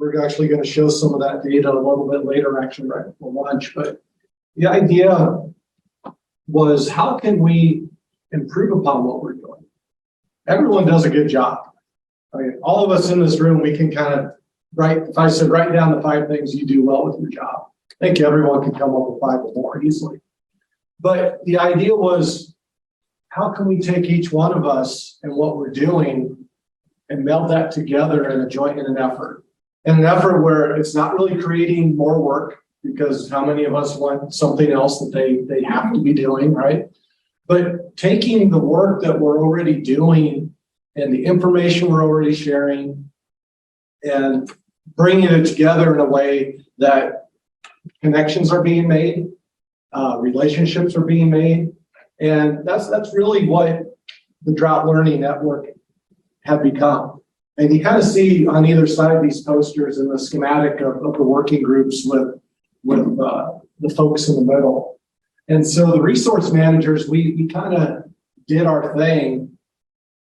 we're actually going to show some of that data a little bit later, actually, right before lunch. But the idea was, how can we improve upon what we're doing? Everyone does a good job. I mean, all of us in this room, we can kind of if I said, write down the 5 things you do well with your job, I think everyone can come up with 5 or more easily. But the idea was, how can we take each one of us and what we're doing and meld that together in an effort? In an effort where it's not really creating more work, because how many of us want something else that they have to be doing, right? But taking the work that we're already doing and the information we're already sharing and bringing it together in a way that connections are being made, relationships are being made. And that's really what the Drought Learning Network have become. And you kind of see on either side of these posters in the schematic of the working groups with the folks in the middle. And so the resource managers, we kind of did our thing,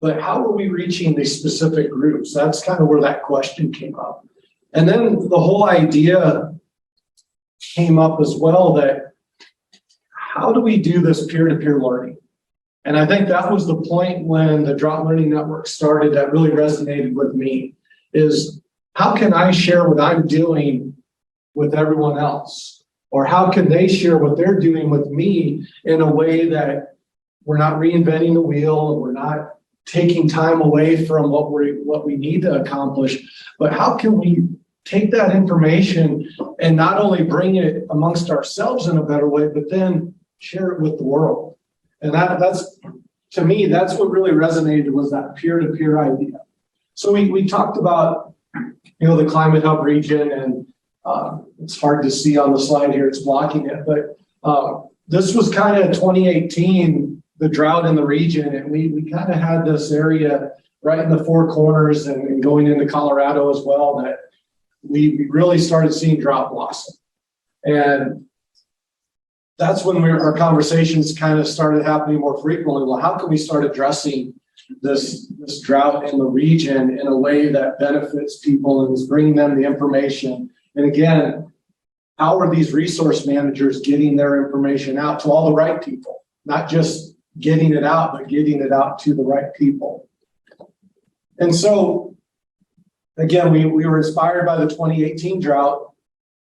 but how are we reaching these specific groups? That's kind of where that question came up. And then the whole idea came up as well, that how do we do this peer-to-peer learning? And I think that was the point when the Drought Learning Network started that really resonated with me, is how can I share what I'm doing with everyone else? Or how can they share what they're doing with me in a way that we're not reinventing the wheel and we're not taking time away from what we need to accomplish, but how can we take that information and not only bring it amongst ourselves in a better way, but then share it with the world? And that's, to me, that's what really resonated, was that peer-to-peer idea. So we talked about, the Climate Hub region, and it's hard to see on the slide here, it's blocking it, but this was kind of 2018, the drought in the region, and we kind of had this area right in the Four Corners and going into Colorado as well, that we really started seeing drought blossom. And that's when our conversations kind of started happening more frequently. Well, how can we start addressing this drought in the region in a way that benefits people and is bringing them the information? And again, how are these resource managers getting their information out to all the right people? Not just getting it out, but getting it out to the right people. And so, again, we were inspired by the 2018 drought,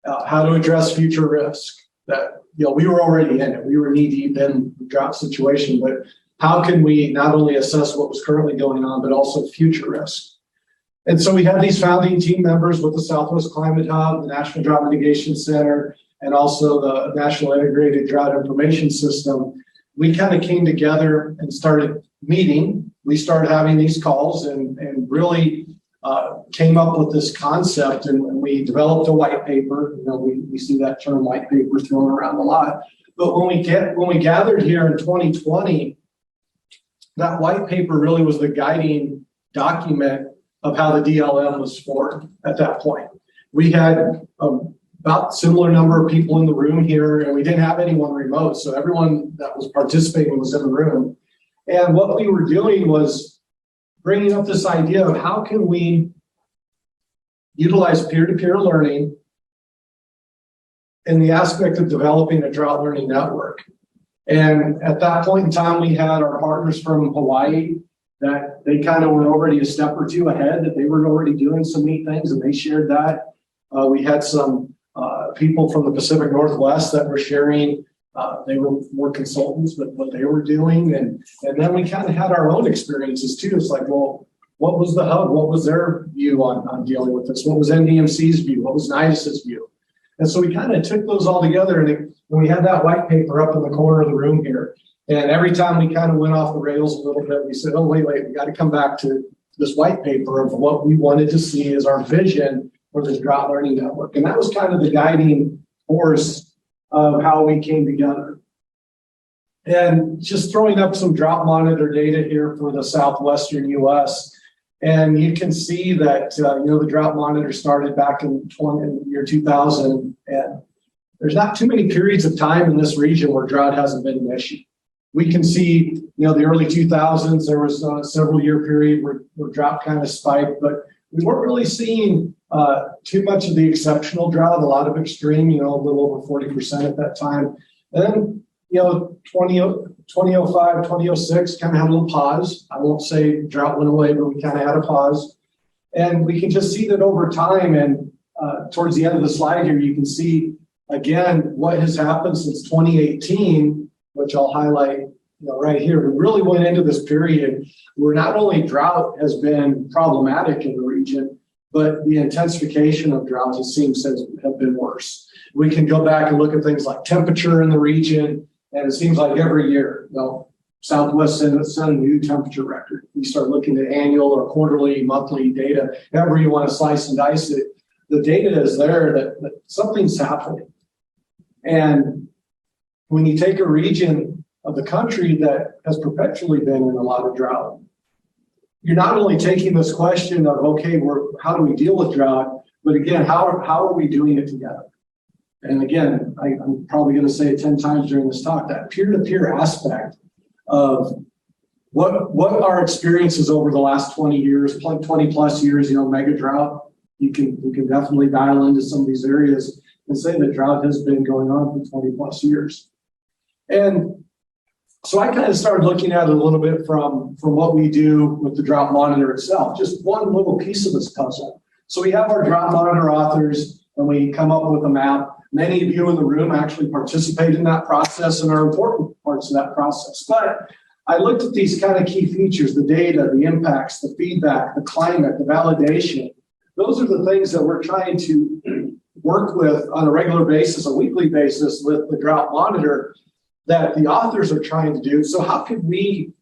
how to address future risk. That, we were already in it. We were knee-deep in the drought situation, but how can we not only assess what was currently going on, but also future risk? And so we had these founding team members with the Southwest Climate Hub, the National Drought Mitigation Center, and also the National Integrated Drought Information System. We kind of came together and started meeting. We started having these calls and really came up with this concept, and we developed a white paper. We see that term white paper thrown around a lot. But when we gathered here in 2020, that white paper really was the guiding document of how the DLN was formed at that point. We had about similar number of people in the room here, and we didn't have anyone remote, so everyone that was participating was in the room. And what we were doing was bringing up this idea of how can we utilize peer-to-peer learning in the aspect of developing a drought learning network. And at that point in time, we had our partners from Hawaii that they kind of were already a step or two ahead, that they were already doing some neat things, and they shared that. We had some people from the Pacific Northwest that were sharing. They were more consultants, but what they were doing. And then we kind of had our own experiences too. It's like, well, what was the hub? What was their view on dealing with this? What was NDMC's view? What was NIDAS's view? And so we kind of took those all together, and we had that white paper up in the corner of the room here. And every time we kind of went off the rails a little bit, we said, oh, wait, we got to come back to this white paper of what we wanted to see as our vision for this drought learning network. And that was kind of the guiding force of how we came together. And just throwing up some drought monitor data here for the southwestern U.S. And you can see that, the drought monitor started back in the year 2000. And there's not too many periods of time in this region where drought hasn't been an issue. We can see, the early 2000s, there was a several year period where drought kind of spiked, but we weren't really seeing too much of the exceptional drought, a lot of extreme, a little over 40% at that time. And then, 2005, 2006 kind of had a little pause. I won't say drought went away, but we kind of had a pause. And we can just see that over time, and towards the end of the slide here, you can see, again, what has happened since 2018, which I'll highlight right here. We really went into this period where not only drought has been problematic in the region, but the intensification of drought, it seems, has been worse. We can go back and look at things like temperature in the region, and it seems like every year, Southwest set a new temperature record. We start looking at annual or quarterly, monthly data, however you want to slice and dice it. The data is there that something's happening. And when you take a region of the country that has perpetually been in a lot of drought, you're not only taking this question of, okay, how do we deal with drought, but again, how are we doing it together? And again, I'm probably going to say it 10 times during this talk, that peer-to-peer aspect of what our experiences over the last 20 years, 20 plus years, mega drought, you can definitely dial into some of these areas and say that drought has been going on for 20 plus years. And so I kind of started looking at it a little bit from what we do with the Drought Monitor itself, just one little piece of this puzzle. So we have our Drought Monitor authors, and we come up with a map. Many of you in the room actually participate in that process and are important parts of that process. But I looked at these kind of key features, the data, the impacts, the feedback, the climate, the validation. Those are the things that we're trying to work with on a regular basis, a weekly basis with the Drought Monitor that the authors are trying to do. So how could we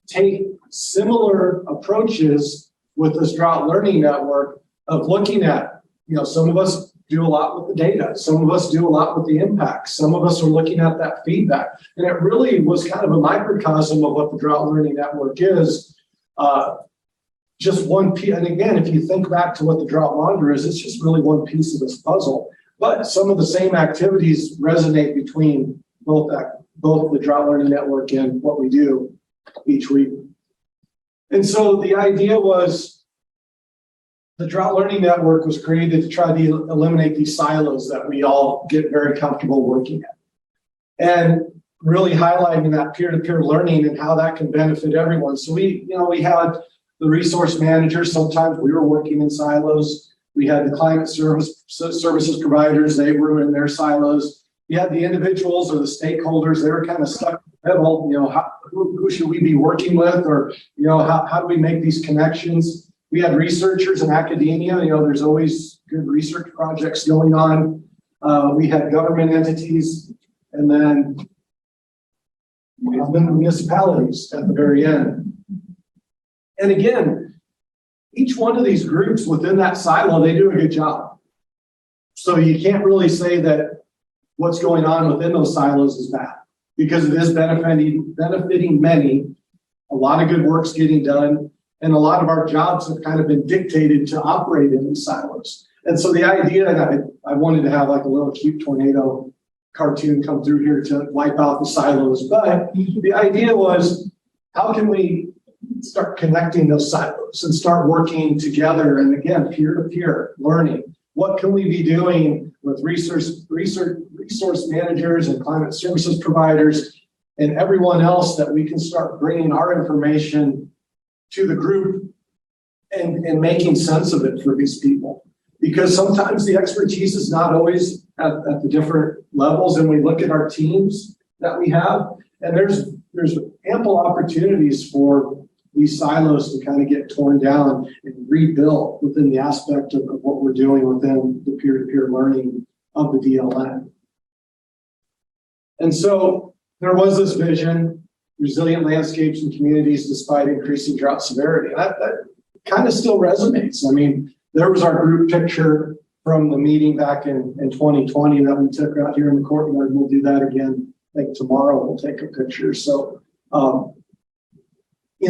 take similar approaches with this Drought Learning Network of looking at, some of us do a lot with the data, some of us do a lot with the impacts, some of us are looking at that feedback. And it really was kind of a microcosm of what the Drought Learning Network is. Just one piece, and again, if you think back to what the Drought Monitor is, it's just really one piece of this puzzle. But some of the same activities resonate between both the Drought Learning Network and what we do each week. And so the idea was the Drought Learning Network was created to try to eliminate these silos that we all get very comfortable working at. And really highlighting that peer-to-peer learning and how that can benefit everyone. So we had the resource managers. Sometimes we were working in silos. We had the climate services providers. They were in their silos. You had the individuals or the stakeholders. They were kind of stuck in the middle. Who should we be working with, or how do we make these connections? We had researchers in academia. There's always good research projects going on. We had government entities, and then we have the municipalities at the very end. And again, each one of these groups within that silo, they do a good job. So you can't really say that what's going on within those silos is bad, because it is benefiting many. A lot of good work's getting done, and a lot of our jobs have kind of been dictated to operate in these silos. And so the idea that I wanted to have like a little cute tornado cartoon come through here to wipe out the silos, but the idea was, how can we start connecting those silos and start working together? And again, peer-to-peer learning. What can we be doing with resource managers and climate services providers and everyone else that we can start bringing our information to the group and making sense of it for these people? Because sometimes the expertise is not always at the different levels, and we look at our teams that we have, and there's ample opportunities for these silos to kind of get torn down and rebuilt within the aspect of what we're doing within the peer-to-peer learning of the DLN. And so there was this vision, resilient landscapes and communities despite increasing drought severity. And that kind of still resonates. I mean, there was our group picture from the meeting back in 2020 that we took out here in the courtyard. We'll do that again. I think tomorrow we'll take a picture. So,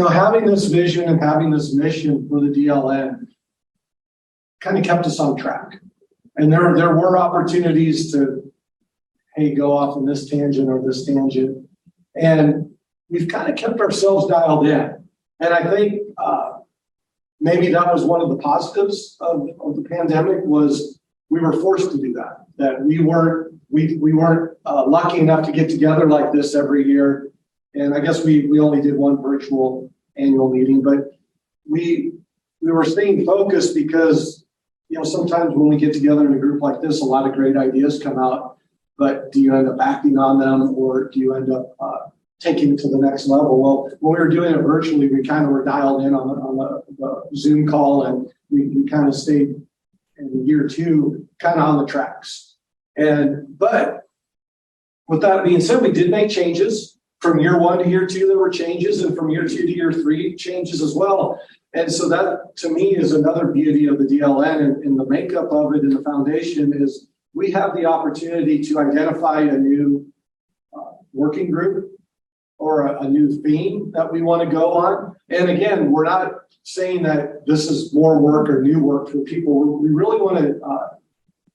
having this vision and having this mission for the DLN kind of kept us on track. And there were opportunities to, hey, go off on this tangent or this tangent. And we've kind of kept ourselves dialed in. And I think maybe that was one of the positives of the pandemic, was we were forced to do that. That we weren't lucky enough to get together like this every year. And I guess we only did one virtual annual meeting, but we were staying focused because, sometimes when we get together in a group like this, a lot of great ideas come out, but do you end up acting on them, or do you end up taking it to the next level? Well, when we were doing it virtually, we kind of were dialed in on the Zoom call, and we kind of stayed in year two kind of on the tracks. But with that being said, we did make changes. From year one to year two, there were changes, and from year two to year three, changes as well. And so that, to me, is another beauty of the DLN, and the makeup of it, and the foundation is we have the opportunity to identify a new working group or a new theme that we want to go on. And again, we're not saying that this is more work or new work for people. We really want to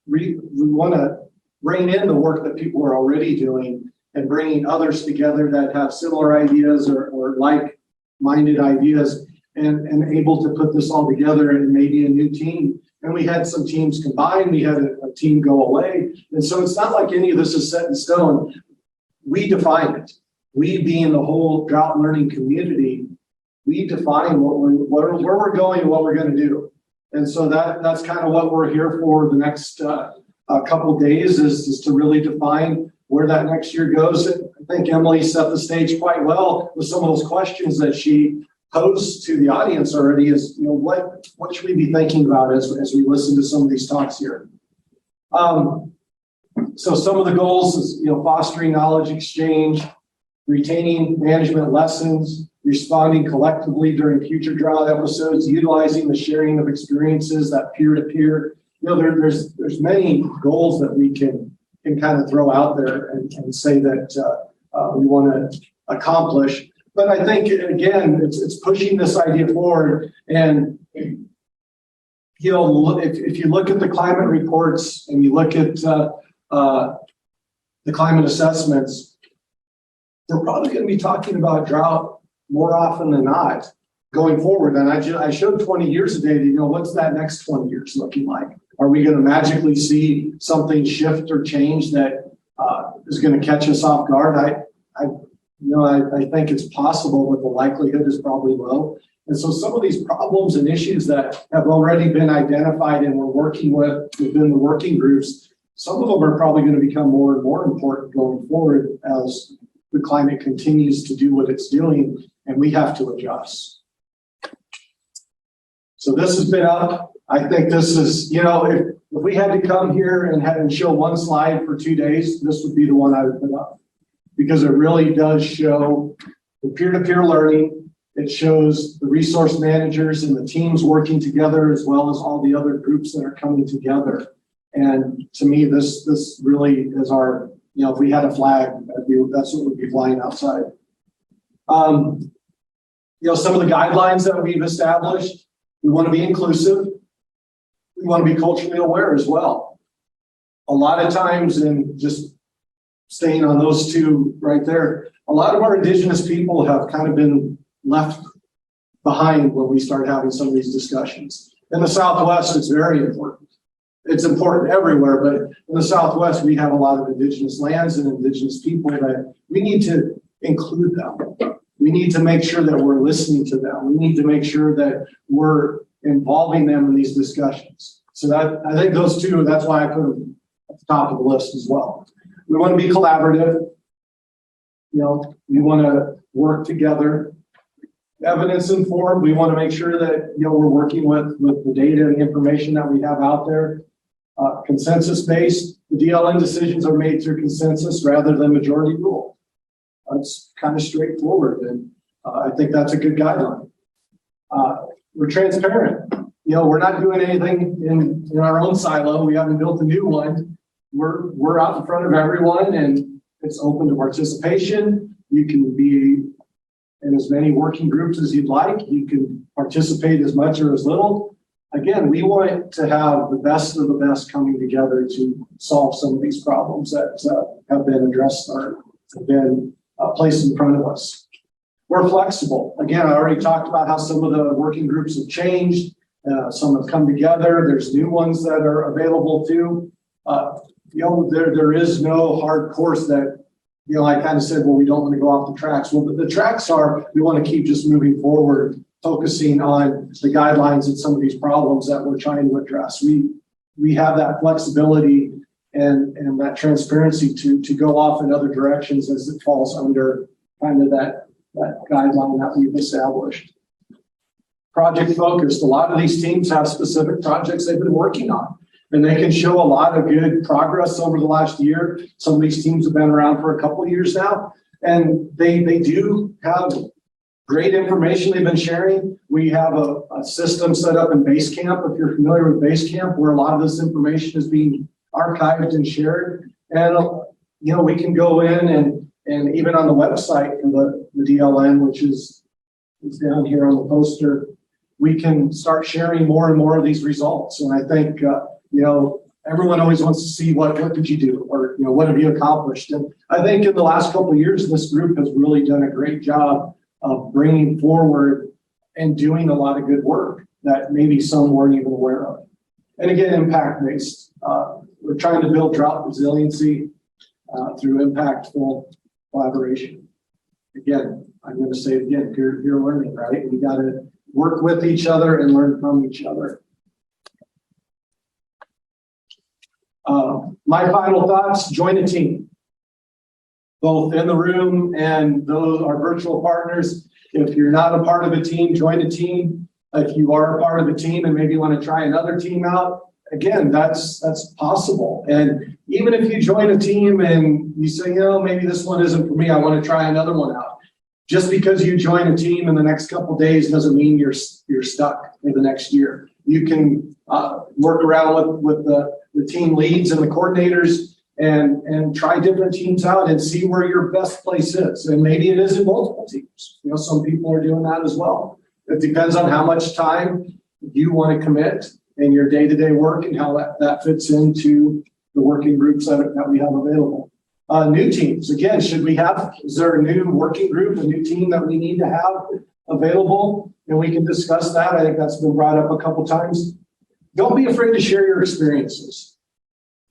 we want to rein in the work that people are already doing, and bringing others together that have similar ideas or like-minded ideas, and able to put this all together in maybe a new team. And we had some teams combined, we had a team go away. And so it's not like any of this is set in stone. We define it. We, being the whole Drought learning community, we define where we're going and what we're going to do. And so that's kind of what we're here for the next couple days, is to really define where that next year goes. And I think Emily set the stage quite well with some of those questions that she posed to the audience already, is, what should we be thinking about as we listen to some of these talks here? So some of the goals is, fostering knowledge exchange, retaining management lessons, responding collectively during future drought episodes, utilizing the sharing of experiences, that peer-to-peer. There's many goals that we can kind of throw out there and say that we want to accomplish. But I think, again, it's pushing this idea forward. And, if you look at the climate reports and you look at the climate assessments, we're probably going to be talking about drought more often than not going forward. And I showed 20 years of data. What's that next 20 years looking like? Are we going to magically see something shift or change that is going to catch us off guard? I think it's possible, but the likelihood is probably low. And so some of these problems and issues that have already been identified and we're working with within the working groups, some of them are probably going to become more and more important going forward as the climate continues to do what it's doing, and we have to adjust. So this has been up. I think this is, if we had to come here and show one slide for 2 days, this would be the one I would put up, because it really does show the peer-to-peer learning. It shows the resource managers and the teams working together, as well as all the other groups that are coming together. And to me, this really is our, if we had a flag, that's what would be flying outside. Some of the guidelines that we've established, we want to be inclusive. We want to be culturally aware as well. A lot of times, and just staying on those two right there, a lot of our indigenous people have kind of been left behind when we start having some of these discussions. In the Southwest, it's very important. It's important everywhere, but in the Southwest, we have a lot of indigenous lands and indigenous people that we need to include them. We need to make sure that we're listening to them. We need to make sure that we're involving them in these discussions. So that, I think those two, that's why I put them at the top of the list as well. We want to be collaborative. We want to work together. Evidence informed. We want to make sure that, we're working with the data and the information that we have out there. Consensus based. The DLN decisions are made through consensus rather than majority rule. That's kind of straightforward, and I think that's a good guideline. We're transparent. We're not doing anything in our own silo. We haven't built a new one. We're out in front of everyone, and it's open to participation. You can be in as many working groups as you'd like. You can participate as much or as little. Again, we want to have the best of the best coming together to solve some of these problems that have been addressed or have been placed in front of us. We're flexible. Again, I already talked about how some of the working groups have changed. Some have come together. There's new ones that are available too. There is no hard course that, I kind of said, well, we don't want to go off the tracks. Well, the tracks are, we want to keep just moving forward, focusing on the guidelines and some of these problems that we're trying to address. We have that flexibility and that transparency to go off in other directions as it falls under kind of that guideline that we've established. Project focused. A lot of these teams have specific projects they've been working on, and they can show a lot of good progress over the last year. Some of these teams have been around for a couple of years now, and they do have great information they've been sharing. We have a system set up in Basecamp, if you're familiar with Basecamp, where a lot of this information is being archived and shared. And, we can go in and even on the website for the DLN, which is down here on the poster, we can start sharing more and more of these results. And I think, everyone always wants to see what did you do, or, what have you accomplished? And I think in the last couple of years, this group has really done a great job of bringing forward and doing a lot of good work that maybe some weren't even aware of. And again, impact-based. We're trying to build drought resiliency through impactful collaboration. Again, I'm going to say it again, peer learning, right? We got to work with each other and learn from each other. My final thoughts, join a team. Both in the room and those our virtual partners. If you're not a part of a team, join a team. If you are a part of a team and maybe want to try another team out, again, that's possible. And even if you join a team and you say, maybe this one isn't for me, I want to try another one out. Just because you join a team in the next couple of days doesn't mean you're stuck for the next year. You can work around with the team leads and the coordinators and try different teams out and see where your best place is. And maybe it is in multiple teams. Some people are doing that as well. It depends on how much time you want to commit in your day-to-day work and how that fits into the working groups that we have available. New teams, again, is there a new working group, a new team that we need to have available? And we can discuss that. I think that's been brought up a couple times. Don't be afraid to share your experiences.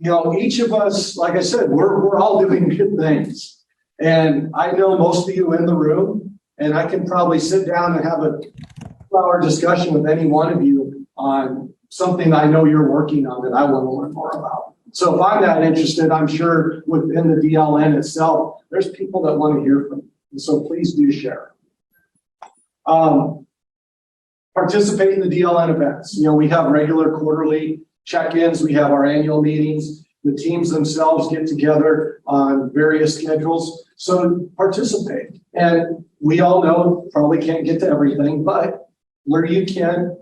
Each of us, like I said, we're all doing good things. And I know most of you in the room, and I can probably sit down and have a 2-hour discussion with any one of you on something I know you're working on that I want to learn more about. So if I'm that interested, I'm sure within the DLN itself, there's people that want to hear from you. And so please do share. Participate in the DLN events. We have regular quarterly check-ins. We have our annual meetings. The teams themselves get together on various schedules. So participate. And we all know probably can't get to everything, but where you can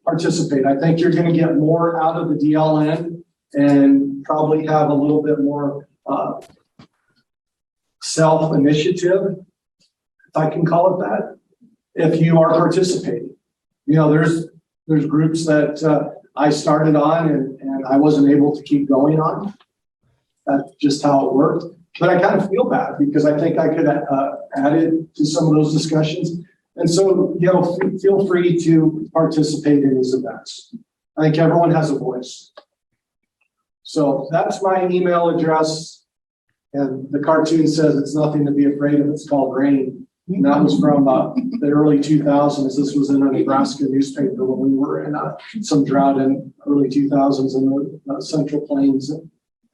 participate. I think you're going to get more out of the DLN and probably have a little bit more self-initiative, if I can call it that, if you are participating. There's groups that I started on and I wasn't able to keep going on. That's just how it worked. But I kind of feel bad because I think I could add it to some of those discussions. And so, feel free to participate in these events. I think everyone has a voice. So that's my email address. And the cartoon says it's nothing to be afraid of. It's called rain. And that was from the early 2000s. This was in a Nebraska newspaper when we were in some drought in early 2000s in the Central Plains.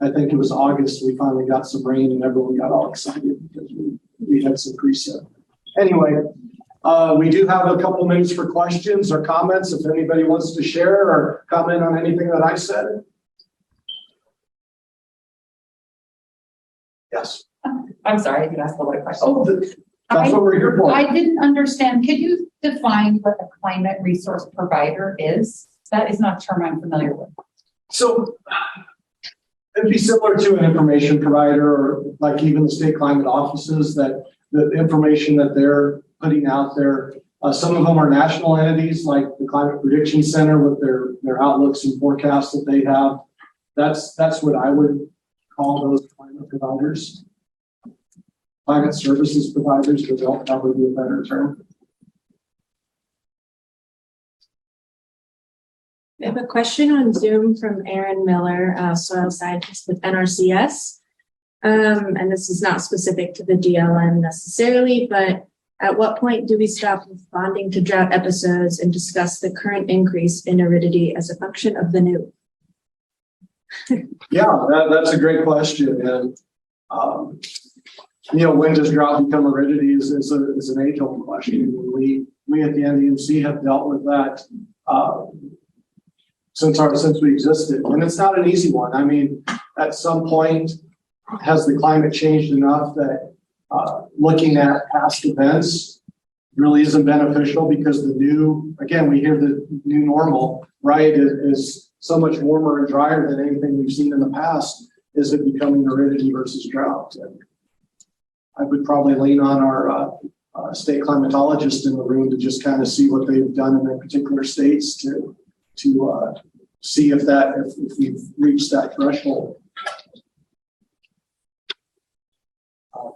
I think it was August. We finally got some rain and everyone got all excited because we had some precip. Anyway, we do have a couple minutes for questions or comments if anybody wants to share or comment on anything that I said. Yes. I'm sorry, I can ask a lot of questions. Oh, that's what we're here for. I didn't understand. Could you define what a climate resource provider is? That is not a term I'm familiar with. So it'd be similar to an information provider or like even the state climate offices that the information that they're putting out there. Some of them are national entities like the Climate Prediction Center with their outlooks and forecasts that they have. That's what I would call those climate providers. climate services providers, but that'll probably be a better term. We have a question on Zoom from Aaron Miller, soil scientist with NRCS. And this is not specific to the DLN necessarily, but at what point do we stop responding to drought episodes and discuss the current increase in aridity as a function of the new? Yeah, that's a great question. And, when does drought become aridity is an age-old question. We at the NDMC have dealt with that since we existed. And it's not an easy one. I mean, at some point, has the climate changed enough that looking at past events really isn't beneficial because the new, again, we hear the new normal, right, is so much warmer and drier than anything we've seen in the past. Is it becoming aridity versus drought? And I would probably lean on our state climatologist in the room to just kind of see what they've done in their particular states to see if we've reached that threshold.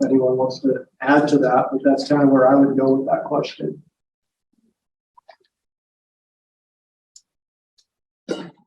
If anyone wants to add to that, but that's kind of where I would go with that question.